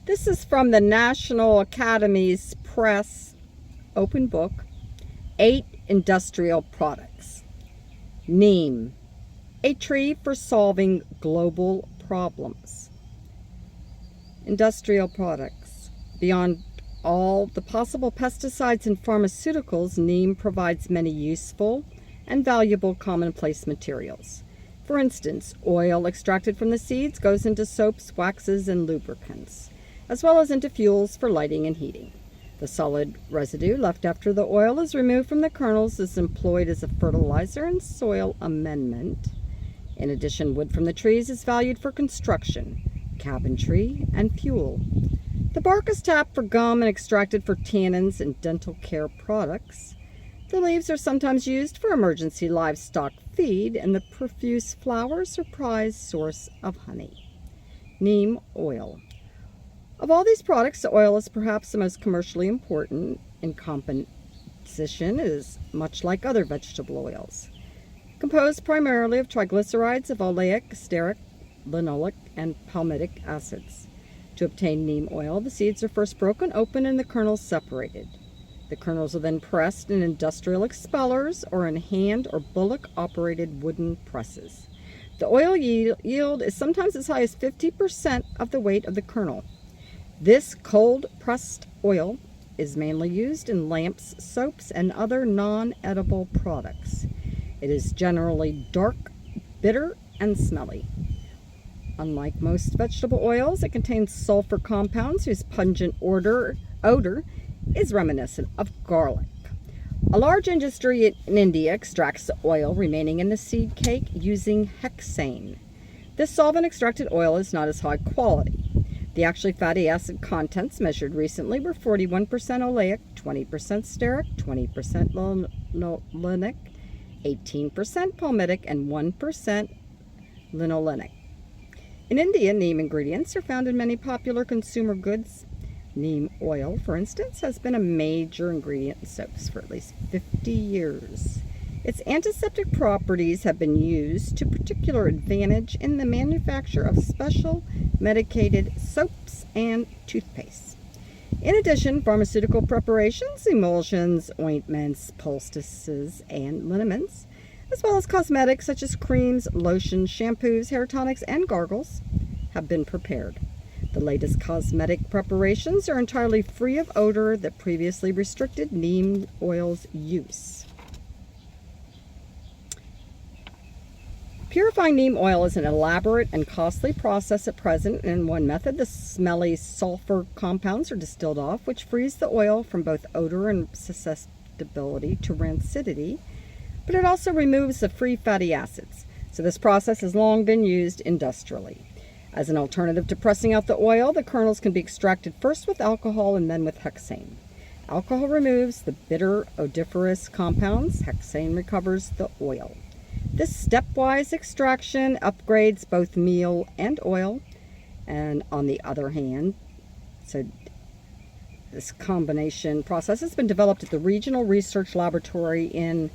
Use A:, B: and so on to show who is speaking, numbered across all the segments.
A: This is from the National Academy's Press Open Book, 8 Industrial Products. Neem, a tree for solving global problems. Industrial products. Beyond all the possible pesticides and pharmaceuticals, neem provides many useful and valuable commonplace materials. For instance, oil extracted from the seeds goes into soaps, waxes, and lubricants, as well as into fuels for lighting and heating. The solid residue left after the oil is removed from the kernels is employed as a fertilizer and soil amendment. In addition, wood from the trees is valued for construction, cabinetry, and fuel. The bark is tapped for gum and extracted for tannins and dental care products. The leaves are sometimes used for emergency livestock feed, and the profuse flowers are prized source of honey. Neem oil. Of all these products, the oil is perhaps the most commercially important. In composition, it is much like other vegetable oils, composed primarily of triglycerides of oleic, stearic, linoleic, and palmitic acids. To obtain neem oil, the seeds are first broken open and the kernels separated. The kernels are then pressed in industrial expellers or in hand or bullock-operated wooden presses. The oil yield is sometimes as high as 50% of the weight of the kernel. This cold-pressed oil is mainly used in lamps, soaps, and other non-edible products. It is generally dark, bitter, and smelly. Unlike most vegetable oils, it contains sulfur compounds whose pungent odor is reminiscent of garlic. A large industry in India extracts the oil remaining in the seed cake using hexane. This solvent-extracted oil is not as high quality. The actually fatty acid contents measured recently were 41% oleic, 20% stearic, 20% linoleic, 18% palmitic, and 1% linoleic. In India, neem ingredients are found in many popular consumer goods. Neem oil, for instance, has been a major ingredient in soaps for at least 50 years. Its antiseptic properties have been used to particular advantage in the manufacture of special medicated soaps and toothpaste. In addition, pharmaceutical preparations, emulsions, ointments, poultices, and liniments, as well as cosmetics such as creams, lotions, shampoos, hair tonics, and gargles, have been prepared. The latest cosmetic preparations are entirely free of odor that previously restricted neem oil's use. Purifying neem oil is an elaborate and costly process at present. In one method, the smelly sulfur compounds are distilled off, which frees the oil from both odor and susceptibility to rancidity, but it also removes the free fatty acids. So this process has long been used industrially. As an alternative to pressing out the oil, the kernels can be extracted first with alcohol and then with hexane. Alcohol removes the bitter, odoriferous compounds. Hexane recovers the oil. This stepwise extraction upgrades both meal and oil. And on the other hand, so this combination process has been developed at the Regional Research Laboratory in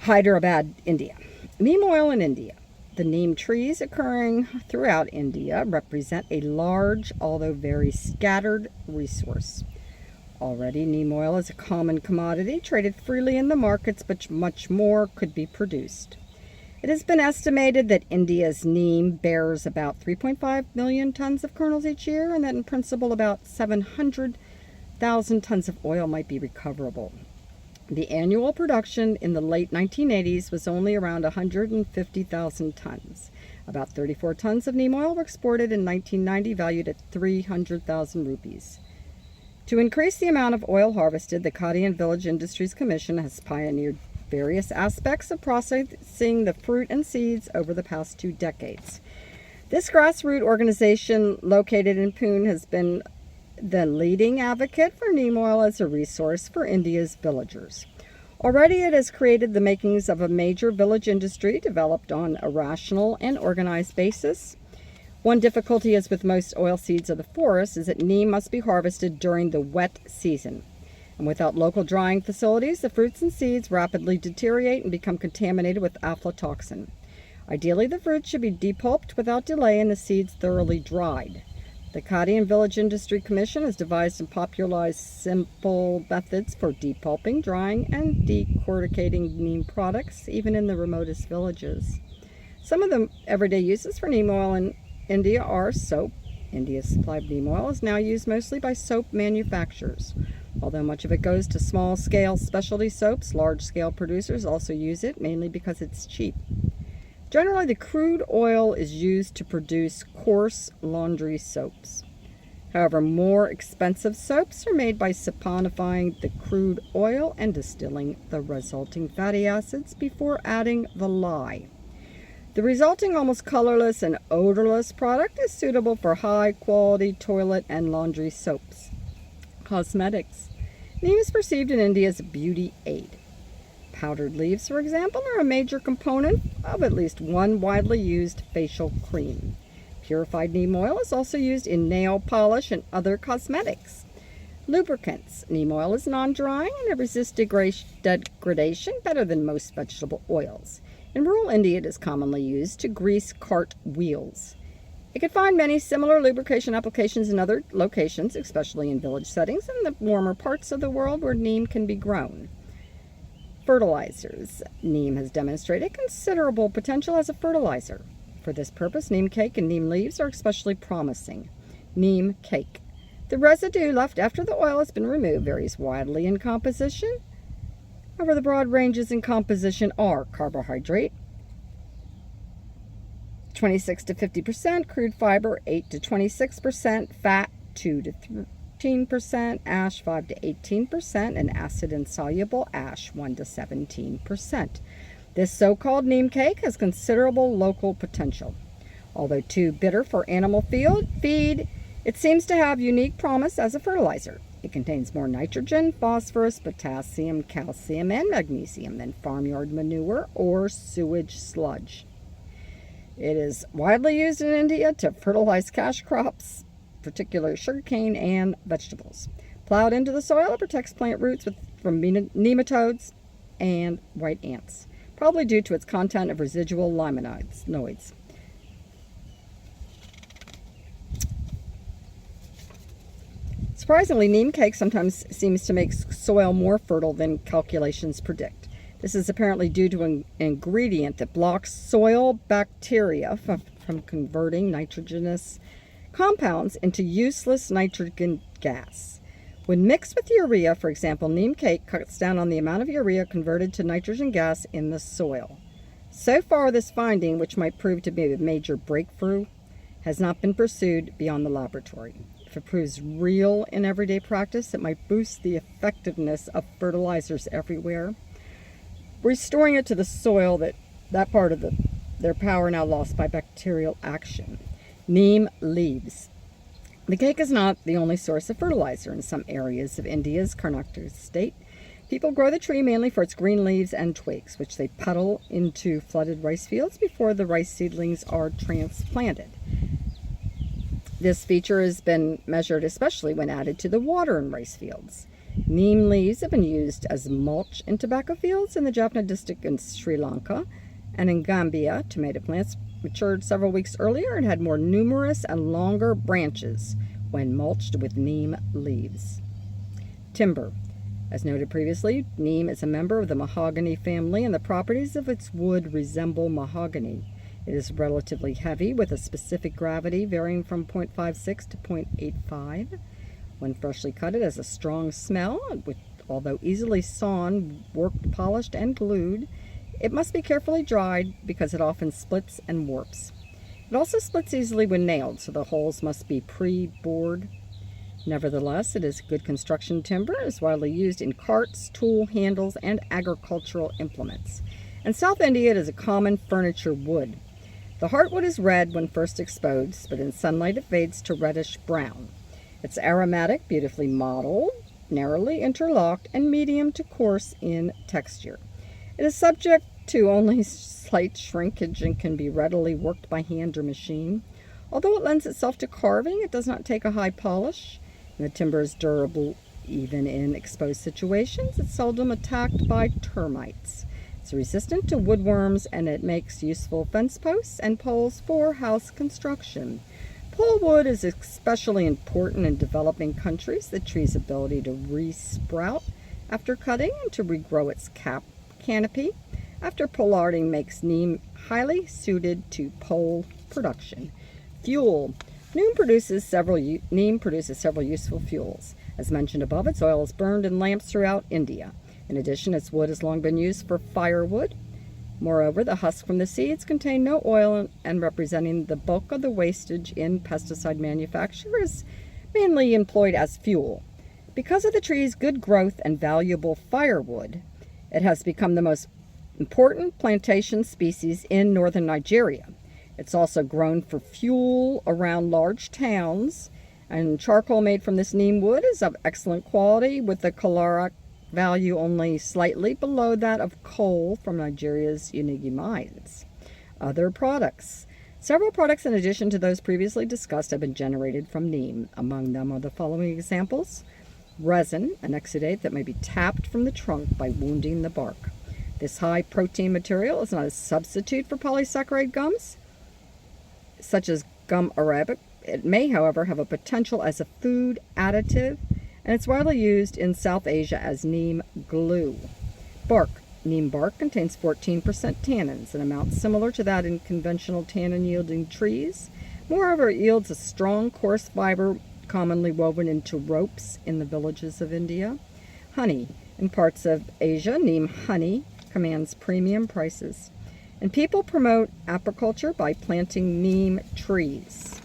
A: Hyderabad, India. Neem oil in India. The neem trees occurring throughout India represent a large, although very scattered, resource. Already, neem oil is a common commodity traded freely in the markets, but much more could be produced. It has been estimated that India's neem bears about 3.5 million tons of kernels each year, and that in principle about 700,000 tons of oil might be recoverable. The annual production in the late 1980s was only around 150,000 tons. About 34 tons of neem oil were exported in 1990, valued at 300,000 rupees. To increase the amount of oil harvested, the Khadi and Village Industries Commission has pioneered various aspects of processing the fruit and seeds over the past 2 decades. This grassroots organization located in Pune has been the leading advocate for neem oil as a resource for India's villagers. Already it has created the makings of a major village industry developed on a rational and organized basis. One difficulty, as with most oil seeds of the forest, is that neem must be harvested during the wet season. And without local drying facilities, the fruits and seeds rapidly deteriorate and become contaminated with aflatoxin. Ideally, the fruit should be depulped without delay and the seeds thoroughly dried. The County and Village Industry Commission has devised and popularized simple methods for depulping, drying, and decorticating neem products, even in the remotest villages. Some of the everyday uses for neem oil in India are soap. India's supply of neem oil is now used mostly by soap manufacturers. Although much of it goes to small-scale specialty soaps, large-scale producers also use it, mainly because it's cheap. Generally, the crude oil is used to produce coarse laundry soaps. However, more expensive soaps are made by saponifying the crude oil and distilling the resulting fatty acids before adding the lye. The resulting almost colorless and odorless product is suitable for high-quality toilet and laundry soaps. Cosmetics. Neem is perceived in India as a beauty aid. Powdered leaves, for example, are a major component of at least one widely used facial cream. Purified neem oil is also used in nail polish and other cosmetics. Lubricants. Neem oil is non-drying and it resists degradation better than most vegetable oils. In rural India, it is commonly used to grease cart wheels. You can find many similar lubrication applications in other locations, especially in village settings and the warmer parts of the world where neem can be grown. Fertilizers. Neem has demonstrated considerable potential as a fertilizer. For this purpose, neem cake and neem leaves are especially promising. Neem cake. The residue left after the oil has been removed varies widely in composition. However, the broad ranges in composition are carbohydrate, 26 to 50%, crude fiber, 8 to 26%, fat, 2 to 13%, ash, 5 to 18%, and acid-insoluble ash, 1 to 17%. This so-called neem cake has considerable local potential. Although too bitter for animal feed, it seems to have unique promise as a fertilizer. It contains more nitrogen, phosphorus, potassium, calcium, and magnesium than farmyard manure or sewage sludge. It is widely used in India to fertilize cash crops, particularly sugarcane and vegetables. Plowed into the soil, it protects plant roots from nematodes and white ants, probably due to its content of residual limonoids. Surprisingly, neem cake sometimes seems to make soil more fertile than calculations predict. This is apparently due to an ingredient that blocks soil bacteria from converting nitrogenous compounds into useless nitrogen gas. When mixed with urea, for example, neem cake cuts down on the amount of urea converted to nitrogen gas in the soil. So far, this finding, which might prove to be a major breakthrough, has not been pursued beyond the laboratory. If it proves real in everyday practice, it might boost the effectiveness of fertilizers everywhere, restoring it to the soil that part of their power now lost by bacterial action. Neem leaves. The cake is not the only source of fertilizer. In some areas of India's Karnataka state, people grow the tree mainly for its green leaves and twigs, which they puddle into flooded rice fields before the rice seedlings are transplanted. This feature has been measured especially when added to the water in rice fields. Neem leaves have been used as mulch in tobacco fields in the Jaffna district in Sri Lanka, and in Gambia, tomato plants matured several weeks earlier and had more numerous and longer branches when mulched with neem leaves. Timber. As noted previously, neem is a member of the mahogany family, and the properties of its wood resemble mahogany. It is relatively heavy, with a specific gravity varying from 0.56 to 0.85. When freshly cut, it has a strong smell, which, although easily sawn, worked, polished, and glued, it must be carefully dried because it often splits and warps. It also splits easily when nailed, so the holes must be pre-bored. Nevertheless, it is good construction timber and is widely used in carts, tool handles, and agricultural implements. In South India, it is a common furniture wood. The heartwood is red when first exposed, but in sunlight it fades to reddish brown. It's aromatic, beautifully modeled, narrowly interlocked, and medium to coarse in texture. It is subject to only slight shrinkage and can be readily worked by hand or machine. Although it lends itself to carving, it does not take a high polish, and the timber is durable even in exposed situations. It's seldom attacked by termites. It's resistant to woodworms, and it makes useful fence posts and poles for house construction. Polewood is especially important in developing countries. The tree's ability to re-sprout after cutting and to regrow its canopy after polarding makes neem highly suited to pole production. Fuel. Neem produces several useful fuels. As mentioned above, its oil is burned in lamps throughout India. In addition, its wood has long been used for firewood. Moreover, the husk from the seeds contain no oil and representing the bulk of the wastage in pesticide manufacture is mainly employed as fuel. Because of the tree's good growth and valuable firewood, it has become the most important plantation species in northern Nigeria. It's also grown for fuel around large towns, and charcoal made from this neem wood is of excellent quality with the caloric value only slightly below that of coal from Nigeria's Unigi mines. Other products. Several products in addition to those previously discussed have been generated from neem. Among them are the following examples. Resin, an exudate that may be tapped from the trunk by wounding the bark. This high protein material is not a substitute for polysaccharide gums, such as gum arabic. It may, however, have a potential as a food additive, and it's widely used in South Asia as neem glue. Bark. Neem bark contains 14% tannins, an amount similar to that in conventional tannin-yielding trees. Moreover, it yields a strong, coarse fiber commonly woven into ropes in the villages of India. Honey. In parts of Asia, neem honey commands premium prices. And people promote apiculture by planting neem trees.